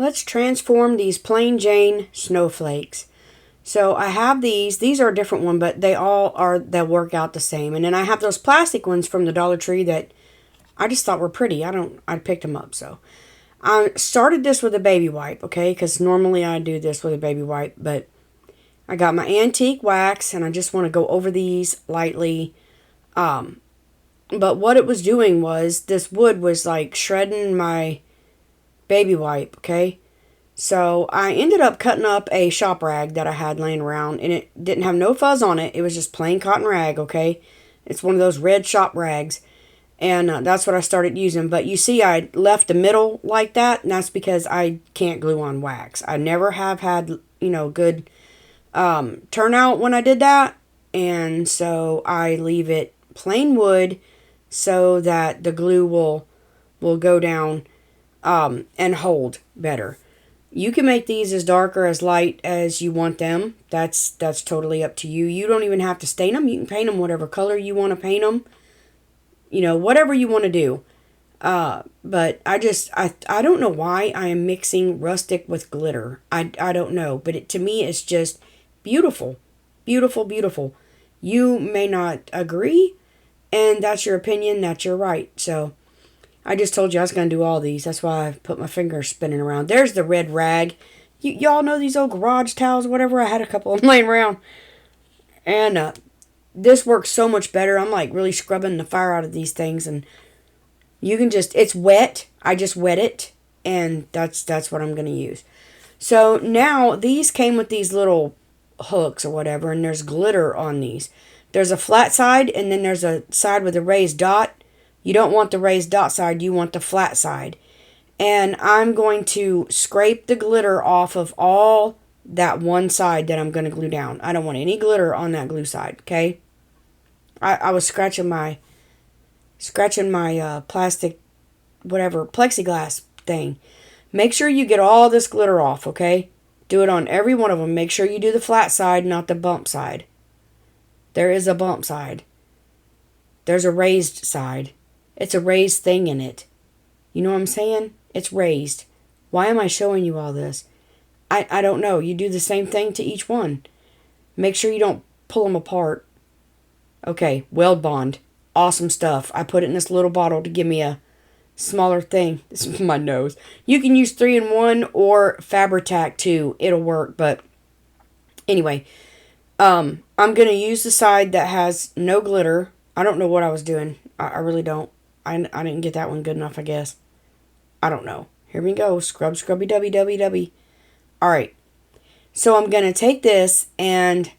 let's transform these plain Jane snowflakes. So I have these. These are a different one, but they'll work out the same. And then I have those plastic ones from the Dollar Tree that I just thought were pretty. I picked them up. So I started this with a baby wipe, okay? Because normally I do this with a baby wipe, but I got my antique wax and I just want to go over these lightly. But what it was doing was this wood was like shredding my baby wipe, okay? So I ended up cutting up a shop rag that I had laying around, and it didn't have no fuzz on it. It was just plain cotton rag, okay? It's one of those red shop rags, and that's what I started using. But you see, I left the middle like that, and that's because I can't glue on wax. I never have had, good turnout when I did that, and so I leave it plain wood so that the glue will go down and hold better. You can make these as dark or as light as you want them. That's totally up to you. You don't even have to stain them. You can paint them whatever color you want to paint them. Whatever you want to do. But I don't know why I am mixing rustic with glitter. I don't know. But to me, it's just beautiful. Beautiful, beautiful. You may not agree, and that's your opinion. That's your right. So I just told you I was going to do all these. That's why I put my fingers spinning around. There's the red rag. Y'all know these old garage towels, whatever. I had a couple of them laying around. And this works so much better. I'm like really scrubbing the fire out of these things. And you can it's wet. I just wet it. And that's what I'm going to use. So now these came with these little hooks or whatever. And there's glitter on these. There's a flat side and then there's a side with a raised dot. You don't want the raised dot side, you want the flat side. And I'm going to scrape the glitter off of all that one side that I'm going to glue down. I don't want any glitter on that glue side, okay? I was scratching my plastic, whatever, plexiglass thing. Make sure you get all this glitter off, okay? Do it on every one of them. Make sure you do the flat side, not the bump side. There is a bump side. There's a raised side. It's a raised thing in it. You know what I'm saying? It's raised. Why am I showing you all this? I don't know. You do the same thing to each one. Make sure you don't pull them apart. Okay, weld bond. Awesome stuff. I put it in this little bottle to give me a smaller thing. This is my nose. You can use 3-in-1 or Fabri-Tac too. It'll work, but anyway. I'm going to use the side that has no glitter. I don't know what I was doing. I really don't. I didn't get that one good enough, I guess. I don't know. Here we go. Scrub, scrubby, dubby, dubby, dubby. Alright. So I'm going to take this and...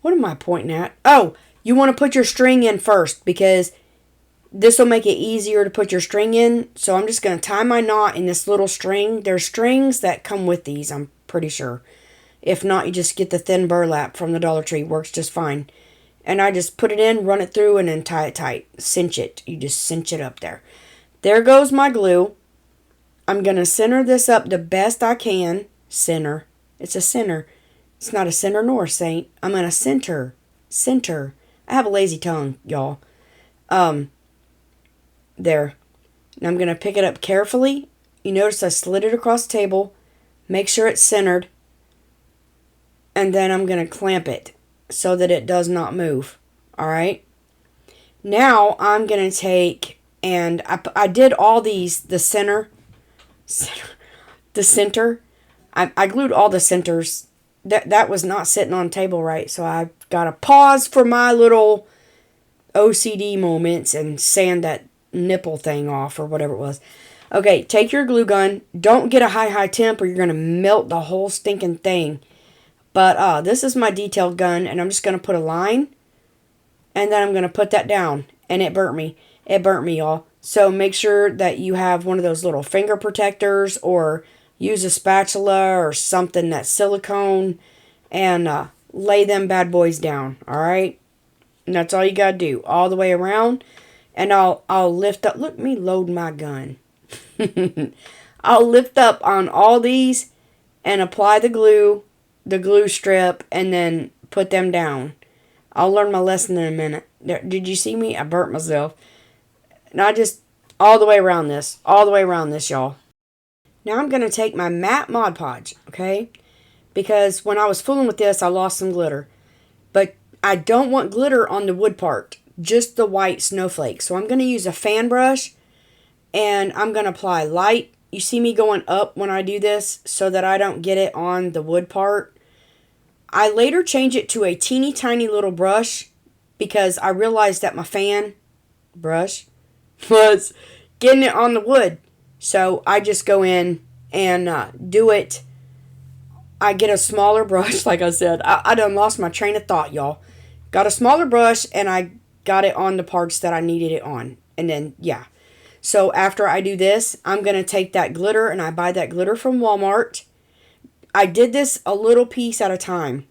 What am I pointing at? Oh, you want to put your string in first because this will make it easier to put your string in. So I'm just going to tie my knot in this little string. There's strings that come with these, I'm pretty sure. If not, you just get the thin burlap from the Dollar Tree. Works just fine. And I just put it in, run it through, and then tie it tight. Cinch it. You just cinch it up there. There goes my glue. I'm going to center this up the best I can. Center. It's a center. It's not a sinner nor a saint. I'm going to center. Center. I have a lazy tongue, y'all. There. And I'm going to pick it up carefully. You notice I slid it across the table. Make sure it's centered. And then I'm going to clamp it so that it does not move. Alright? Now I'm going to take, and I did all these, the center. I glued all the centers. That was not sitting on the table right, so I've got to pause for my little OCD moments and sand that nipple thing off or whatever it was. Okay, take your glue gun. Don't get a high temp or you're going to melt the whole stinking thing. But this is my detailed gun, and I'm just going to put a line, and then I'm going to put that down, and it burnt me. It burnt me, y'all. So make sure that you have one of those little finger protectors, or use a spatula or something that's silicone, and lay them bad boys down, alright? And that's all you got to do, all the way around. And I'll lift up. Look, me load my gun. I'll lift up on all these and apply the glue strip, and then put them down. I'll learn my lesson in a minute. Did you see me? I burnt myself. And I just, all the way around this, y'all. Now I'm going to take my matte Mod Podge, okay? Because when I was fooling with this, I lost some glitter. But I don't want glitter on the wood part, just the white snowflakes. So I'm going to use a fan brush, and I'm going to apply light. You see me going up when I do this so that I don't get it on the wood part. I later change it to a teeny tiny little brush because I realized that my fan brush was getting it on the wood. So I just go in and do it. I get a smaller brush, like I said. I done lost my train of thought, y'all. Got a smaller brush, and I got it on the parts that I needed it on. And then, yeah. So after I do this, I'm going to take that glitter, and I buy that glitter from Walmart. I did this a little piece at a time.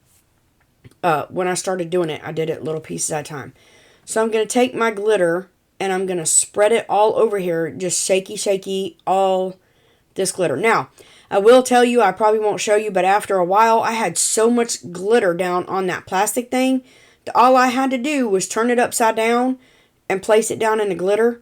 When I started doing it, I did it little pieces at a time. So I'm going to take my glitter, and I'm going to spread it all over here, just shaky, all this glitter. Now, I will tell you, I probably won't show you, but after a while, I had so much glitter down on that plastic thing that all I had to do was turn it upside down and place it down in the glitter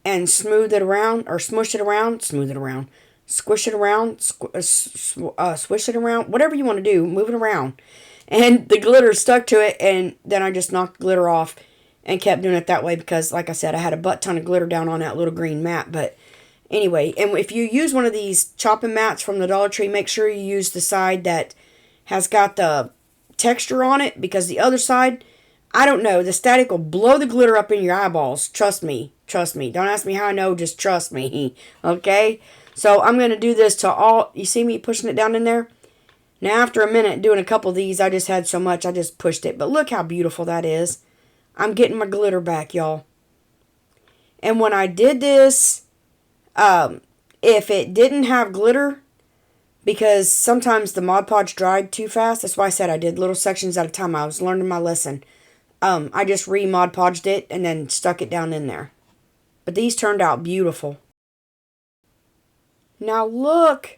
and smooth it around, or smush it around, smooth it around, squish it around, swish it around, whatever you want to do, move it around. And the glitter stuck to it, and then I just knocked the glitter off and kept doing it that way because, like I said, I had a butt ton of glitter down on that little green mat. But anyway, and if you use one of these chopping mats from the Dollar Tree, make sure you use the side that has got the texture on it, because the other side, I don't know, the static will blow the glitter up in your eyeballs. Trust me. Don't ask me how I know, just trust me. Okay? So I'm going to do this to all, you see me pushing it down in there? Now after a minute doing a couple of these, I just had so much, I just pushed it. But look how beautiful that is. I'm getting my glitter back, y'all. And when I did this, if it didn't have glitter, because sometimes the Mod Podge dried too fast, that's why I said I did little sections at a time. I was learning my lesson. I just re-Mod Podged it and then stuck it down in there. But these turned out beautiful. Now look.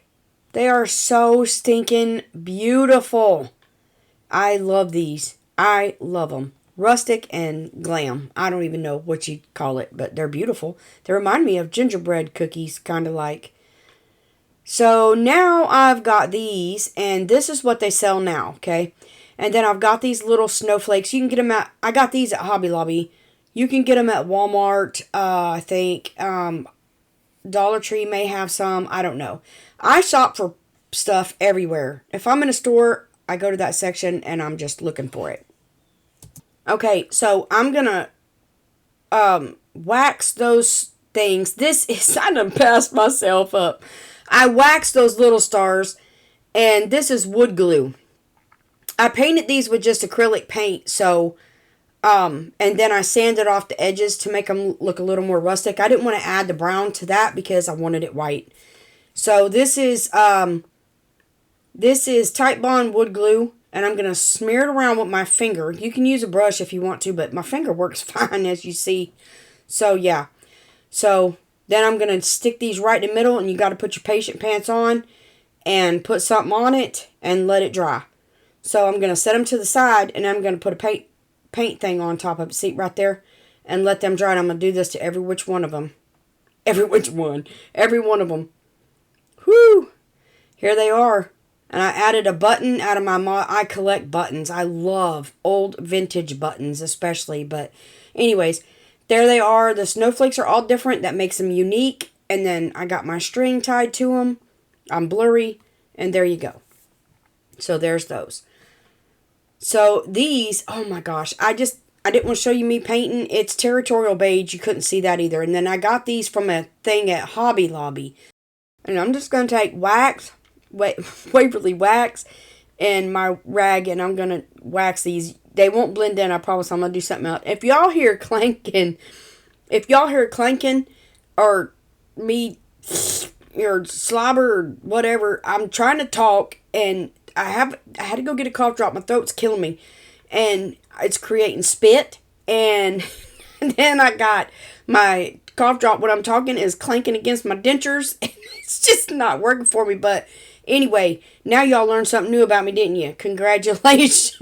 They are so stinking beautiful. I love these. I love them. Rustic and glam. I don't even know what you call it, but they're beautiful. They remind me of gingerbread cookies, kind of like. So now I've got these, and this is what they sell now, okay? And then I've got these little snowflakes. You can get them at, I got these at Hobby Lobby. You can get them at Walmart, I think. Dollar Tree may have some. I don't know. I shop for stuff everywhere. If I'm in a store, I go to that section and I'm just looking for it. Okay, so I'm going to wax those things. This is, I done passed myself up. I waxed those little stars, and this is wood glue. I painted these with just acrylic paint, so, and then I sanded off the edges to make them look a little more rustic. I didn't want to add the brown to that because I wanted it white. So this is Type Bond wood glue, and I'm going to smear it around with my finger. You can use a brush if you want to, but my finger works fine, as you see. So, yeah. So, then I'm going to stick these right in the middle, and you got to put your patient pants on and put something on it and let it dry. So, I'm going to set them to the side, and I'm going to put a paint thing on top of it. See, right there? And let them dry. And I'm going to do this to every which one of them. Every one of them. Whew! Here they are. And I added a button out of my I collect buttons. I love old vintage buttons especially. But anyways, there they are. The snowflakes are all different. That makes them unique. And then I got my string tied to them. I'm blurry. And there you go. So there's those. So these, oh my gosh. I didn't want to show you me painting. It's territorial beige. You couldn't see that either. And then I got these from a thing at Hobby Lobby. And I'm just going to take Waverly wax and my rag, and I'm going to wax these. They won't blend in, I promise. I'm going to do something else. If y'all hear clanking, or me, or slobber, or whatever, I'm trying to talk, and I had to go get a cough drop. My throat's killing me, and it's creating spit, and then I got my cough drop when I'm talking is clanking against my dentures. It's just not working for me. But anyway, now y'all learned something new about me, didn't you? Congratulations.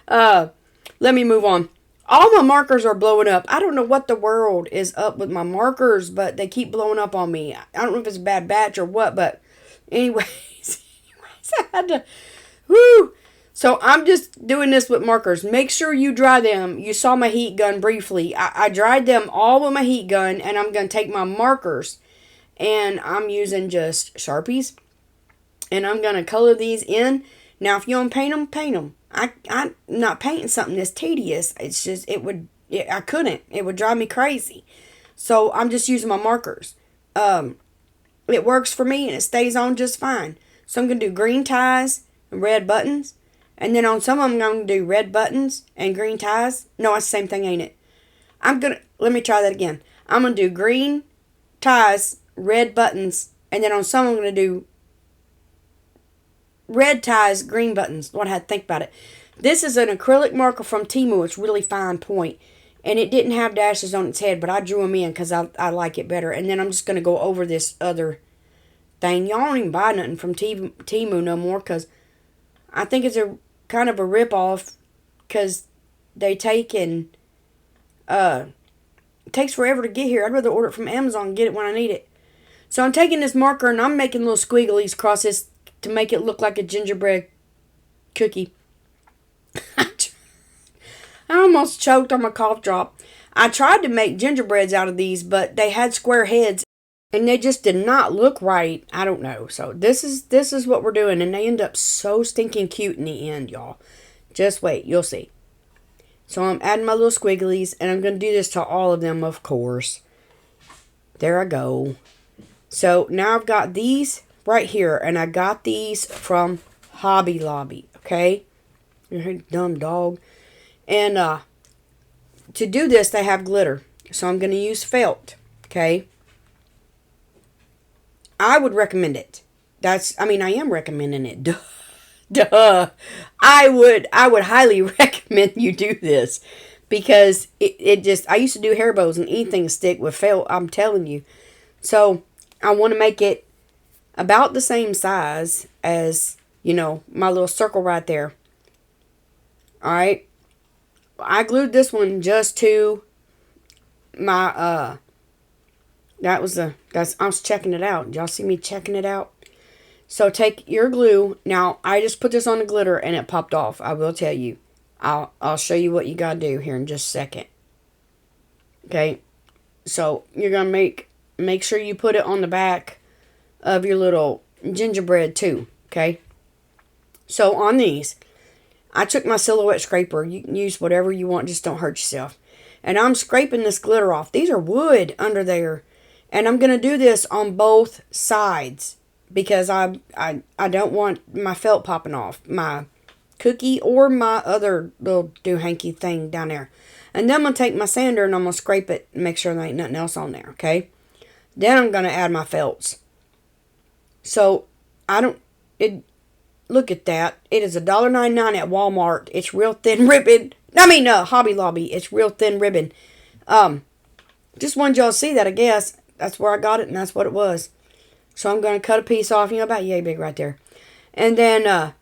Let me move on. All my markers are blowing up. I don't know what the world is up with my markers, but they keep blowing up on me. I don't know if it's a bad batch or what, but anyways, I had to, whoo. So I'm just doing this with markers. Make sure you dry them. You saw my heat gun briefly. I dried them all with my heat gun, and I'm going to take my markers, and I'm using just Sharpies, and I'm going to color these in. Now, if you want to paint them, paint them. I'm not painting something that's tedious. It's just, I couldn't. It would drive me crazy. So I'm just using my markers. It works for me, and it stays on just fine. So I'm going to do green ties and red buttons. And then on some of them, I'm going to do red buttons and green ties. No, it's the same thing, ain't it? Let me try that again. I'm going to do green ties, red buttons, and then on some I'm going to do red ties, green buttons. What I had to think about it. This is an acrylic marker from Temu. It's really fine point. And it didn't have dashes on its head, but I drew them in because I like it better. And then I'm just going to go over this other thing. Y'all don't even buy nothing from Temu no more because I think it's a kind of a rip-off because they take and it takes forever to get here. I'd rather order it from Amazon and get it when I need it. So I'm taking this marker and I'm making little squigglies across this to make it look like a gingerbread cookie. I almost choked on my cough drop. I tried to make gingerbreads out of these, but they had square heads and they just did not look right. I don't know. So this is what we're doing, and they end up so stinking cute in the end, y'all. Just wait, you'll see. So I'm adding my little squigglies, and I'm going to do this to all of them, of course. There I go. So now I've got these right here, and I got these from Hobby Lobby, okay? You're a dumb dog. And to do this, they have glitter. So I'm going to use felt, okay? I would recommend it. I am recommending it. Duh. I would highly recommend you do this because I used to do hair bows and anything stick with felt, I'm telling you. So I want to make it about the same size as, my little circle right there. Alright. I glued this one just to my, I was checking it out. Did y'all see me checking it out? So take your glue. Now, I just put this on the glitter and it popped off. I will tell you. I'll show you what you gotta do here in just a second. Okay. So, you're gonna make sure you put it on the back of your little gingerbread too. Okay. So, on these, I took my silhouette scraper. You can use whatever you want. Just don't hurt yourself. And I'm scraping this glitter off. These are wood under there. And I'm going to do this on both sides because I don't want my felt popping off. My cookie or my other little doohanky thing down there. And then I'm going to take my sander and I'm going to scrape it and make sure there ain't nothing else on there, okay? Then I'm going to add my felts. So, look at that. It is $1.99 at Walmart. It's real thin ribbon. Hobby Lobby. It's real thin ribbon. Just wanted y'all to see that, I guess. That's where I got it, and that's what it was. So I'm going to cut a piece off, about yay big right there. And then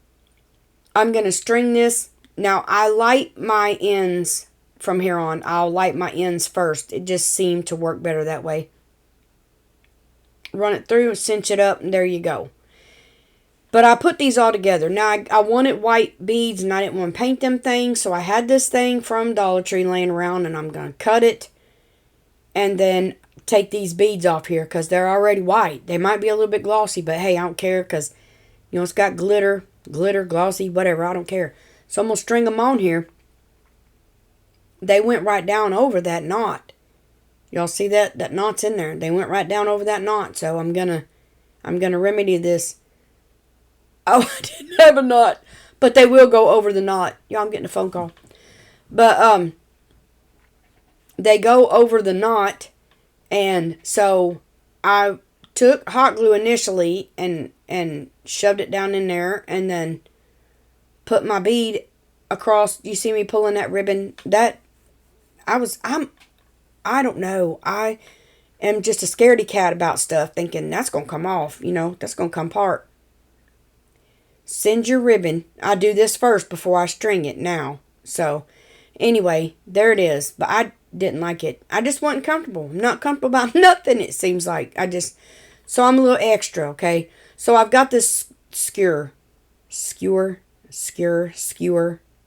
I'm going to string this. Now, I light my ends from here on. I'll light my ends first. It just seemed to work better that way. Run it through, cinch it up, and there you go. But I put these all together. Now, I wanted white beads, and I didn't want to paint them things, so I had this thing from Dollar Tree laying around, and I'm going to cut it. And then take these beads off here because they're already white. They might be a little bit glossy, but hey, I don't care because, it's got glitter, glossy, whatever. I don't care. So I'm going to string them on here. They went right down over that knot. Y'all see that? That knot's in there. They went right down over that knot. So I'm going to remedy this. Oh, I didn't have a knot. But they will go over the knot. Y'all, I'm getting a phone call. But, they go over the knot, and so I took hot glue initially and shoved it down in there, and then put my bead across. You see me pulling that ribbon? I don't know. I am just a scaredy cat about stuff, thinking that's gonna come off. That's gonna come apart. Send your ribbon. I do this first before I string it now. So Anyway, there it is. But I didn't like it. I just wasn't comfortable. I'm not comfortable about nothing, it seems like. So I'm a little extra, okay? So I've got this skewer,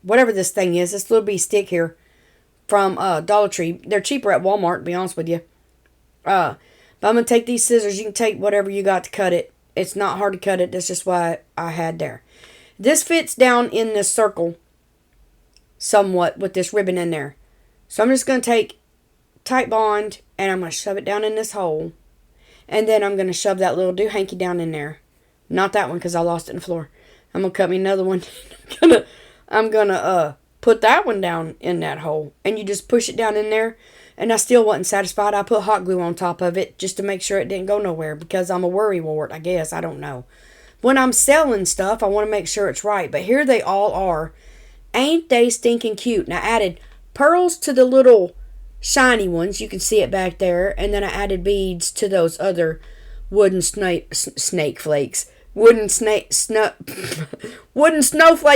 whatever this thing is. This little bitty stick here from Dollar Tree. They're cheaper at Walmart, to be honest with you. But I'm going to take these scissors. You can take whatever you got to cut it. It's not hard to cut it. That's just what I had there. This fits down in this circle somewhat with this ribbon in there. So I'm just going to take tight bond and I'm going to shove it down in this hole. And then I'm going to shove that little doohanky down in there. Not that one because I lost it in the floor. I'm going to cut me another one. I'm going to put that one down in that hole. And you just push it down in there. And I still wasn't satisfied. I put hot glue on top of it just to make sure it didn't go nowhere. Because I'm a worrywart, I guess. I don't know. When I'm selling stuff, I want to make sure it's right. But here they all are. Ain't they stinking cute? And I added pearls to the little shiny ones. You can see it back there. And then I added beads to those other wooden snake flakes. Wooden snowflake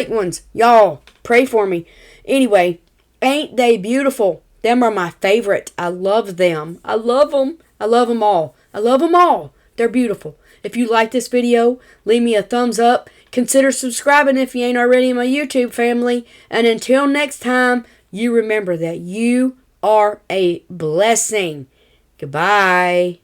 ones. Y'all, pray for me. Anyway, ain't they beautiful? Them are my favorite. I love them. I love them. I love them all. I love them all. They're beautiful. If you like this video, leave me a thumbs up. Consider subscribing if you ain't already in my YouTube family. And until next time, you remember that you are a blessing. Goodbye.